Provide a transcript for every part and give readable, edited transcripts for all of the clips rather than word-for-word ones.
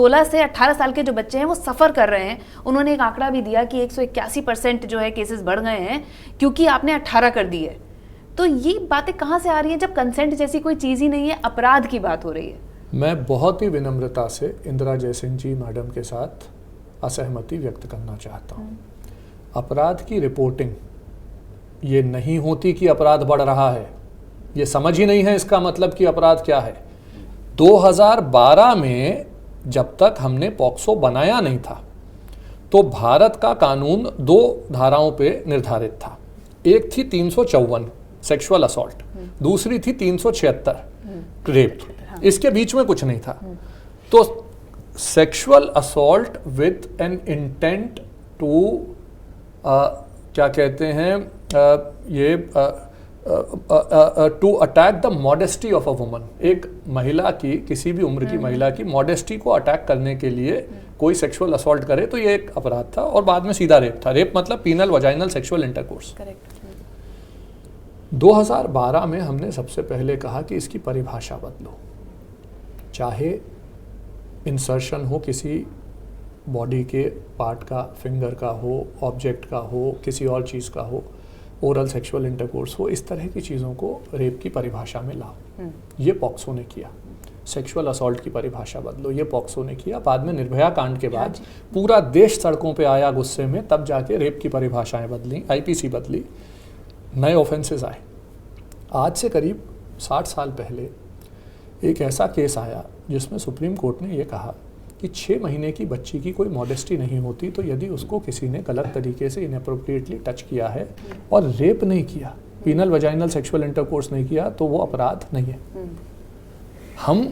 16 से 18 साल के जो बच्चे हैं वो सफ़र कर रहे हैं। उन्होंने एक आंकड़ा भी दिया कि 181% जो है केसेस बढ़ गए हैं क्योंकि आपने 18 कर दी है। तो ये बातें कहाँ से आ रही हैं जब कंसेंट जैसी कोई चीज़ ही नहीं है, अपराध की बात हो रही है? मैं बहुत ही विनम्रता से इंदिरा जयसिंह जी मैडम के साथ असहमति व्यक्त करना चाहता हूँ। अपराध की रिपोर्टिंग ये नहीं होती कि अपराध बढ़ रहा है, ये समझ ही नहीं है इसका मतलब कि अपराध क्या है। 2012 में जब तक हमने पॉक्सो बनाया नहीं था तो भारत का कानून 2 धाराओं पे निर्धारित था। एक थी 354 सेक्सुअल असॉल्ट, दूसरी थी 376 रेप। इसके बीच में कुछ नहीं था। तो sexual assault with an intent to क्या कहते हैं ये to attack the modesty of a woman, एक महिला की, किसी भी उम्र की महिला की मॉडेस्टी को अटैक करने के लिए कोई सेक्सुअल असॉल्ट करे तो ये एक अपराध था। और बाद में सीधा रेप था। रेप मतलब पीनल वजाइनल सेक्सुअल इंटरकोर्स। 2012 में हमने सबसे पहले कहा कि इसकी परिभाषा बदलो, चाहे इंसर्शन हो किसी बॉडी के पार्ट का, फिंगर का हो, ऑब्जेक्ट का हो, किसी और चीज़ का हो, ओरल सेक्सुअल इंटरकोर्स हो, इस तरह की चीज़ों को रेप की परिभाषा में लाओ। ये पॉक्सो ने किया। सेक्सुअल असॉल्ट की परिभाषा बदलो, ये पॉक्सो ने किया। बाद में निर्भया कांड के बाद पूरा देश सड़कों पे आया गुस्से में, तब जाके रेप की परिभाषाएं बदली, आईपीसी बदली, नए ऑफेंसेस आए। आज से करीब 60 साल पहले एक ऐसा केस आया जिसमें सुप्रीम कोर्ट ने यह कहा कि 6 महीने की बच्ची की कोई मॉडेस्टी नहीं होती, तो यदि उसको किसी ने गलत तरीके से इनअप्रोप्रिएटली टच किया है और रेप नहीं किया, पीनल वजाइनल सेक्सुअल इंटरकोर्स नहीं किया, तो वो अपराध नहीं है। हम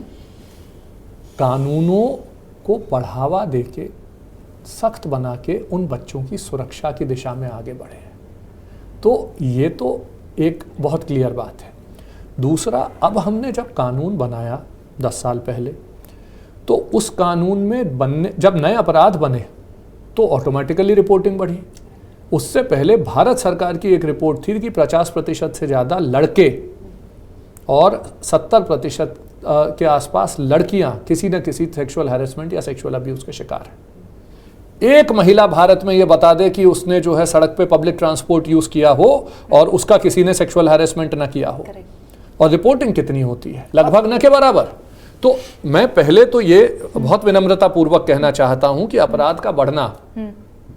कानूनों को बढ़ावा देके, सख्त बना के उन बच्चों की सुरक्षा की दिशा में आगे बढ़े हैं। तो ये तो एक बहुत क्लियर बात है। दूसरा, अब हमने जब कानून बनाया 10 साल पहले, तो उस कानून में जब नए अपराध बने तो ऑटोमेटिकली रिपोर्टिंग बढ़ी। उससे पहले भारत सरकार की एक रिपोर्ट थी कि 50% से ज़्यादा लड़के और 70% के आसपास लड़कियां किसी न किसी सेक्सुअल हैरेसमेंट या सेक्सुअल अब्यूज़ के शिकार हैं। एक महिला भारत में ये बता दे कि उसने जो है सड़क पे पब्लिक ट्रांसपोर्ट यूज़ किया हो और उसका किसी ने सेक्सुअल हैरेसमेंट ना किया हो, और रिपोर्टिंग कितनी होती है? लगभग न के बराबर। तो मैं पहले तो ये बहुत विनम्रता पूर्वक कहना चाहता हूं कि अपराध का बढ़ना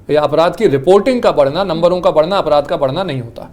या अपराध की रिपोर्टिंग का बढ़ना, नंबरों का बढ़ना अपराध का बढ़ना नहीं होता।